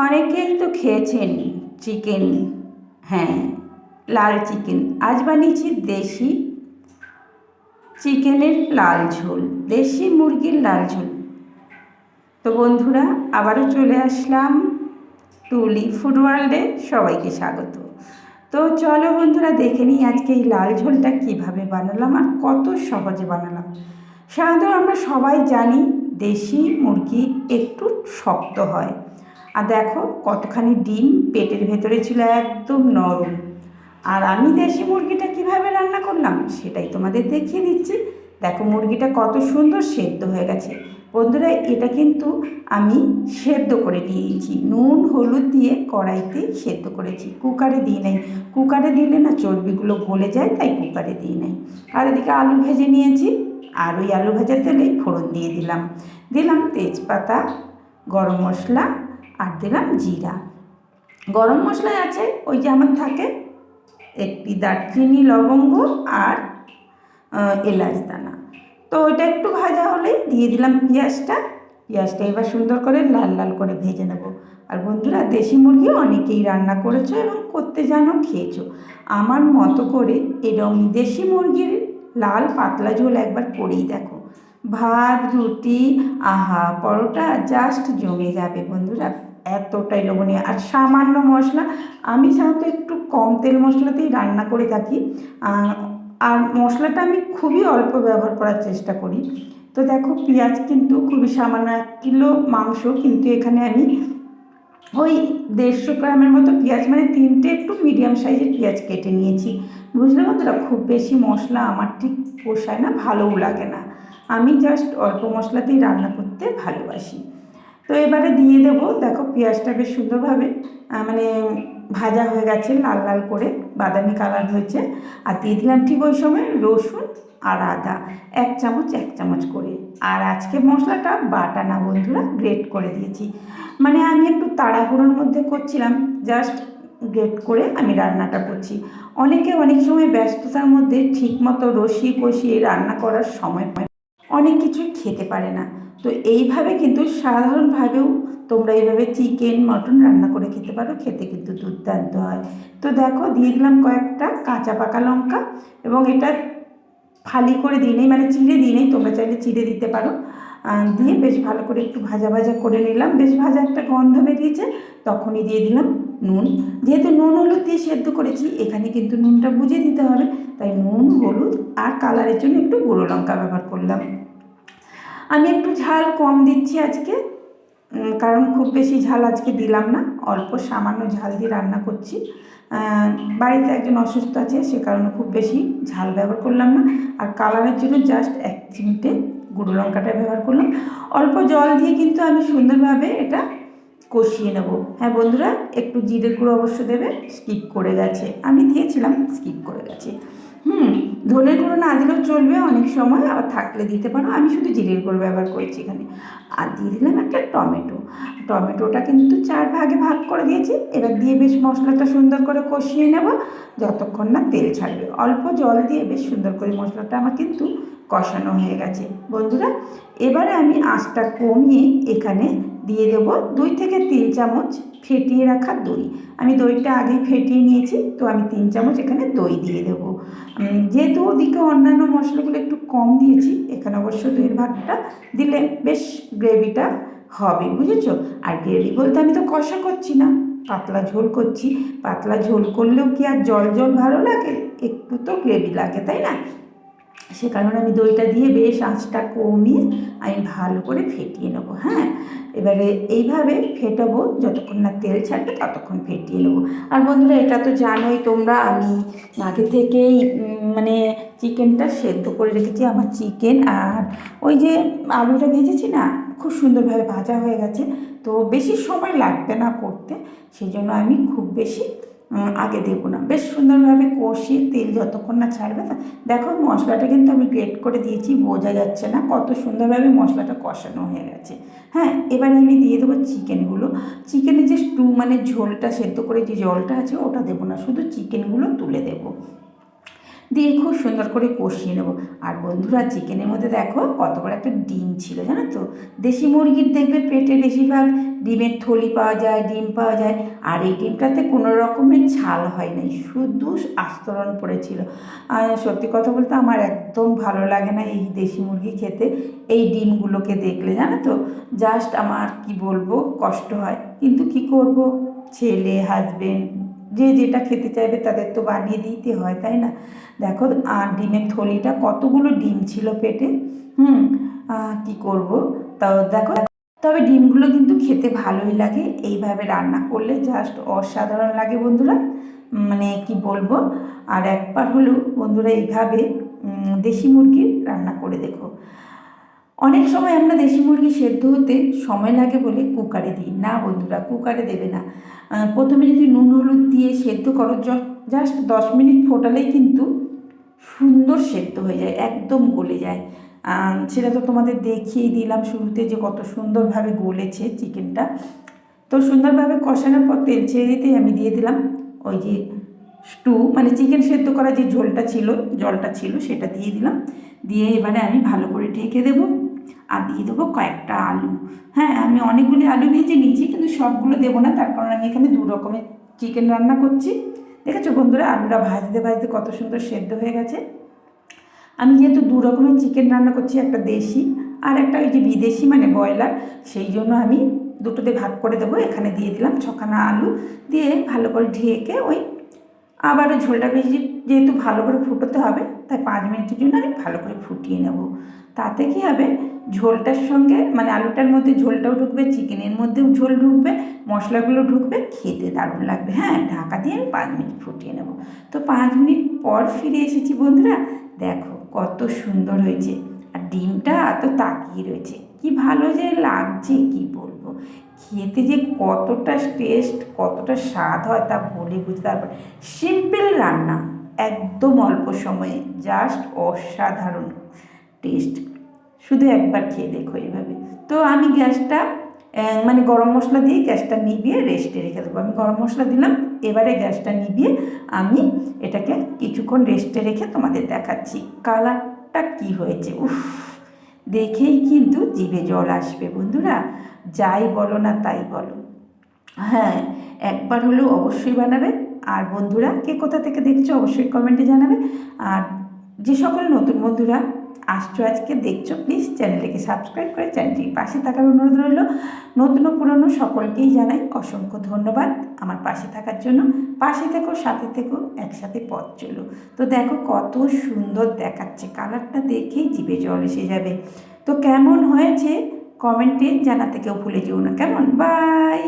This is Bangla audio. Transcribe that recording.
অনেকেই তো খেয়েছেন চিকেন। হ্যাঁ, লাল চিকেন। আজ বানিয়েছি দেশি চিকেনের লাল ঝোল, দেশি মুরগির লাল ঝোল। তো বন্ধুরা, আবারও চলে আসলাম টুলি ফুড ওয়ার্ল্ডে। সবাইকে স্বাগত। তো চলো বন্ধুরা, দেখে নিই আজকে এই লাল ঝোলটা কীভাবে বানালাম আর কত সহজে বানালাম। সাধারণত আমরা সবাই জানি দেশি মুরগি একটু শক্ত হয়। আর দেখো কতখানি ডিম পেটের ভেতরে ছিল, একদম নরম। আর আমি দেশি মুরগিটা কিভাবে রান্না করলাম সেটাই তোমাদের দেখিয়ে দিচ্ছি। দেখো মুরগিটা কত সুন্দর সেদ্ধ হয়ে গেছে। বন্ধুরা, এটা কিন্তু আমি সেদ্ধ করে দিয়েছি, নুন হলুদ দিয়ে কড়াইতে সেদ্ধ করেছি, কুকারে দিই নাই। কুকারে দিলে না চর্বিগুলো গলে যায়, তাই কুকারে দিই নাই। আর এদিকে আলু ভেজে নিয়েছি, আর ওই আলু ভাজার তেলেই ফোড়ন দিয়ে দিলাম। দিলাম তেজপাতা, গরম মশলা, আর দিলাম জিরা। গরম মশলায় আছে ওই যে আমার থাকে একটি দারচিনি, লবঙ্গ আর এলাচ দানা। তো ওইটা একটু ভাজা হলেই দিয়ে দিলাম পেঁয়াজটা। পেঁয়াজটা এবার সুন্দর করে লাল লাল করে ভেজে নেব। আর বন্ধুরা, দেশি মুরগি অনেকেই রান্না করেছো এবং করতে জানো, খেয়েছো। আমার মতো করে এরকম দেশি মুরগির লাল পাতলা ঝোল একবার করেই দেখো। ভাত, রুটি, আহা, পরোটা জাস্ট জমে যাবে বন্ধুরা। এতটাই লোভনীয়। আর সামান্য মশলা, আমি সাধারণত একটু কম তেল মশলাতেই রান্না করে থাকি। আর মশলাটা আমি খুবই অল্প ব্যবহার করার চেষ্টা করি। তো দেখো পেঁয়াজ কিন্তু খুবই সামান্য, 1 কিলো মাংস কিন্তু এখানে আমি ওই 150 গ্রামের মতো পেঁয়াজ, মানে 3টে একটু মিডিয়াম সাইজের পেঁয়াজ কেটে নিয়েছি। বুঝলে বন্ধুরা, খুব বেশি মশলা আমার ঠিক পোষায় না, ভালোও লাগে না। আমি জাস্ট অল্প মশলাতেই রান্না করতে ভালোবাসি। তো এবারে দিয়ে দেবো, দেখো পেঁয়াজটা বেশ সুন্দরভাবে মানে ভাজা হয়ে গেছে, লাল লাল করে বাদামি কালার হয়েছে। আর দিয়ে দিলাম ঠিক ওই সময় রসুন আর আদা 1 চামচ করে। আর আজকে মশলাটা বাটা না বন্ধুরা, গ্রেট করে দিয়েছি। মানে আমি একটু তাড়াহুড়োর মধ্যে করছিলাম, জাস্ট গ্রেট করে আমি রান্নাটা করছি। অনেকে অনেক সময় ব্যস্ততার মধ্যে ঠিকমতো রসিয়ে কষিয়ে রান্না করার সময় অনেক কিছুই খেতে পারে না। তো এইভাবে কিন্তু সাধারণভাবেও তোমরা এইভাবে চিকেন মটন রান্না করে খেতে পারো, খেতে কিন্তু দুর্দান্ত হয়। তো দেখো দিয়ে দিলাম কয়েকটা কাঁচা পাকা লঙ্কা, এবং এটা ফালি করে দিই নেই, মানে চিড়ে দিই নেই, তোমরা চাইলে চিড়ে দিতে পারো। দিয়ে বেশ ভালো করে একটু ভাজা ভাজা করে নিলাম, বেশ ভাজা একটা গন্ধ বেরিয়েছে। তখনই দিয়ে দিলাম নুন। যেহেতু নুন হলুদ দিয়ে সেদ্ধ করেছি, এখানে কিন্তু নুনটা বুঝে দিতে হবে, তাই নুন হলুদ আর কালারের জন্য একটু গুঁড়ো লঙ্কা ব্যবহার করলাম। আমি একটু ঝাল কম দিচ্ছি আজকে, কারণ খুব বেশি ঝাল আজকে দিলাম না, অল্প সামান্য ঝাল দিয়ে রান্না করছি। বাড়িতে একজন অসুস্থ আছে, সে কারণে খুব বেশি ঝাল ব্যবহার করলাম না। আর কালারের জন্য জাস্ট 1 চিমটে গুঁড়ো লঙ্কাটা ব্যবহার করলাম। অল্প জল দিয়ে কিন্তু আমি সুন্দরভাবে এটা কষিয়ে নেব। হ্যাঁ বন্ধুরা, একটু জিরের গুঁড়ো অবশ্য দেবে, স্কিপ করে গেছে, আমি দিয়েছিলাম স্কিপ করে গেছে। ধনের গুঁড়ো না দিলেও চলবে, অনেক সময় আবার থাকলে দিতে পারো, আমি শুধু জিরের গুঁড়ো ব্যবহার করেছি এখানে। আর দিয়ে দিলাম একটা টমেটো। টমেটোটা কিন্তু 4 ভাগে ভাগ করে দিয়েছি। এবার দিয়ে বেশ মশলাটা সুন্দর করে কষিয়ে নেব যতক্ষণ না তেল ছাড়বে। অল্প জল দিয়ে বেশ সুন্দর করে মশলাটা আমার কিন্তু কষানো হয়ে গেছে বন্ধুরা। এবারে আমি আঁচটা কমিয়ে এখানে দিয়ে দেবো 2 থেকে 3 চামচ ফেটিয়ে রাখা দই। আমি দইটা আগেই ফেটিয়ে নিয়েছি, তো আমি 3 চামচ এখানে দই দিয়ে দেবো। যেহেতু ওদিকে অন্যান্য মশলাগুলো একটু কম দিয়েছি, এখানে অবশ্য দইয়ের ভাগটা দিলে বেশ গ্রেভিটা হবে, বুঝেছো? আর গ্রেভি বলতে আমি তো কষা করছি না, পাতলা ঝোল করছি। পাতলা ঝোল করলেও কি আর জল জল ভালো লাগে? একটু তো গ্রেভি লাগে, তাই না? সে কারণে আমি দইটা দিয়ে বেশ আঁচটা কমিয়ে আমি ভালো করে ফেটিয়ে নেবো। হ্যাঁ, এবারে এইভাবে ফেটাবো যতক্ষণ না তেল ছাড়বে, ততক্ষণ ফেটিয়ে নেবো। আর বন্ধুরা, এটা তো জানোই তোমরা, আমি আগে থেকেই মানে চিকেনটা সেদ্ধ করে রেখেছি। আমার চিকেন আর ওই যে আলুটা ভেজেছি না, খুব সুন্দরভাবে ভাজা হয়ে গেছে। তো বেশি সময় লাগবে না করতে, সেই জন্য আমি খুব বেশি আগে দেবো না। বেশ সুন্দরভাবে কষিয়ে তেল যতক্ষণ না ছাড়বে, দেখো মশলাটা কিন্তু আমি গ্রেট করে দিয়েছি, বোঝা যাচ্ছে না কত সুন্দরভাবে মশলাটা কষানো হয়ে গেছে। হ্যাঁ, এবারে আমি দিয়ে দেবো চিকেনগুলো। চিকেনের যে ঝোলটা সেদ্ধ করে যে জলটা আছে ওটা দেবো না, শুধু চিকেনগুলো তুলে দেবো। দিয়ে খুব সুন্দর করে কষিয়ে নেবো। আর বন্ধুরা চিকেনের মধ্যে দেখো কত বড় একটা ডিম ছিল, জানো তো? দেশি মুরগির দেখবে পেটে বেশিরভাগ ডিমের থলি পাওয়া যায়, ডিম পাওয়া যায়, আর এই ডিমটাতে কোনো রকমের ছাল হয় নাই, শুধু আস্তরণ পড়েছিল। আর সত্যি কথা বলতে আমার একদম ভালো লাগে না এই দেশি মুরগি খেতে, এই ডিমগুলোকে দেখলে, জানো তো? জাস্ট আমার কি বলবো, কষ্ট হয়, কিন্তু কি করব, ছেলে হাজবেন্ড যে যেটা খেতে চাইবে তাদের তো বানিয়ে দিতে হয়, তাই না? দেখো, আর ডিমের থলিটা কতগুলো ডিম ছিল পেটে। হুম। কি করব, তাও দেখো। তবে ডিমগুলো কিন্তু খেতে ভালোই লাগে, এইভাবে রান্না করলে জাস্ট অসাধারণ লাগে বন্ধুরা, মানে কি বলবো। আর একবার হলেও বন্ধুরা এইভাবে দেশি মুরগি রান্না করে দেখো। অনেক সময় আমরা দেশি মুরগি সেদ্ধ হতে সময় লাগে বলে কুকারে দিই না বন্ধুরা, কুকারে দেবে না। প্রথমে যদি নুন হলুদ দিয়ে সেদ্ধ করো, জাস্ট 10 মিনিট ফোটালেই কিন্তু সুন্দর সেদ্ধ হয়ে যায়, একদম গলে যায়। সেটা তো তোমাদের দেখিয়ে দিলাম শুরুতে যে কত সুন্দরভাবে গলেছে চিকেনটা। তো সুন্দরভাবে কষানোর পর তেল ছেড়ে দিতেই আমি দিয়ে দিলাম ওই যে মানে চিকেন সেদ্ধ করা যে জলটা ছিল সেটা দিয়ে দিলাম। দিয়ে এবারে আমি ভালো করে ঢেকে দেবো, আর দিয়ে দেবো কয়েকটা আলু। হ্যাঁ, আমি অনেকগুলি আলু ভেজে নিয়েছি, কিন্তু সবগুলো দেবো না, তার কারণ আমি এখানে 2 রকমের চিকেন রান্না করছি। দেখেছো বন্ধুরা, আলুটা ভাজতে ভাজতে কত সুন্দর সেদ্ধ হয়ে গেছে। আমি যেহেতু 2 রকমের চিকেন রান্না করছি, একটা দেশি আর একটা ওই যে বিদেশি মানে ব্রয়লার, সেই জন্য আমি দুটোতে ভাগ করে দেবো। এখানে দিয়ে দিলাম 6খানা আলু, দিয়ে ভালো করে ঢেকে আবারও ঝোলটা বেশি যেহেতু ভালো করে ফুটোতে হবে, তাই 5 মিনিটের জন্য আমি ভালো করে ফুটিয়ে নেব। তাতে কী হবে, ঝোলটার সঙ্গে মানে আলুটার মধ্যে ঝোলটাও ঢুকবে, চিকেনের মধ্যেও ঝোল ঢুকবে, মশলাগুলো ঢুকবে, খেতে দারুণ লাগবে। হ্যাঁ, ঢাকা দিয়ে আমি 5 মিনিট ফুটিয়ে নেব। তো 5 মিনিট পর ফিরে এসেছি বন্ধুরা, দেখো কত সুন্দর হয়েছে, আর ডিমটা তো তাকিয়ে রয়েছে, কি ভালো যে লাগছে কি বলবো। খেতে যে কতটা টেস্ট, কতটা স্বাদ হয় তা বলে বুঝতে পারবে। সিম্পল রান্না, একদম অল্প সময়ে, জাস্ট অসাধারণ টেস্ট। শুধু একবার খেয়ে দেখো এইভাবে। তো আমি গ্যাসটা মানে গরম মশলা দিয়ে গ্যাসটা নিভিয়ে রেস্টে রেখে দেবো। আমি গরম মশলা দিলাম, এবারে গ্যাসটা নিভিয়ে আমি এটাকে কিছুক্ষণ রেস্টে রেখে তোমাদের দেখাচ্ছি কালারটা কি হয়েছে। উফ, দেখেই কিন্তু জিভে জল আসবে বন্ধুরা, যাই বলো না তাই বলো। হ্যাঁ, একবার হলেও অবশ্যই বানাবে। আর বন্ধুরা, কে কোথা থেকে দেখছো অবশ্যই কমেন্টে জানাবে। আর যে সকল নতুন বন্ধুরা আসছো আজকে দেখছো, প্লিজ চ্যানেলটিকে সাবস্ক্রাইব করে চ্যানেলটির পাশে থাকার অনুরোধ রইল। নতুন ও পুরনো সকলকেই জানাই অসংখ্য ধন্যবাদ আমার পাশে থাকার জন্য। পাশে থেকো, সাথে থেকো, একসাথে পথ চলো। তো দেখো কত সুন্দর দেখাচ্ছে, কালারটা দেখেই জিভে জল এসে যাবে। তো কেমন হয়েছে কমেন্টে জানাতে কেউ ভুলে যেও না, কেমন? বাই।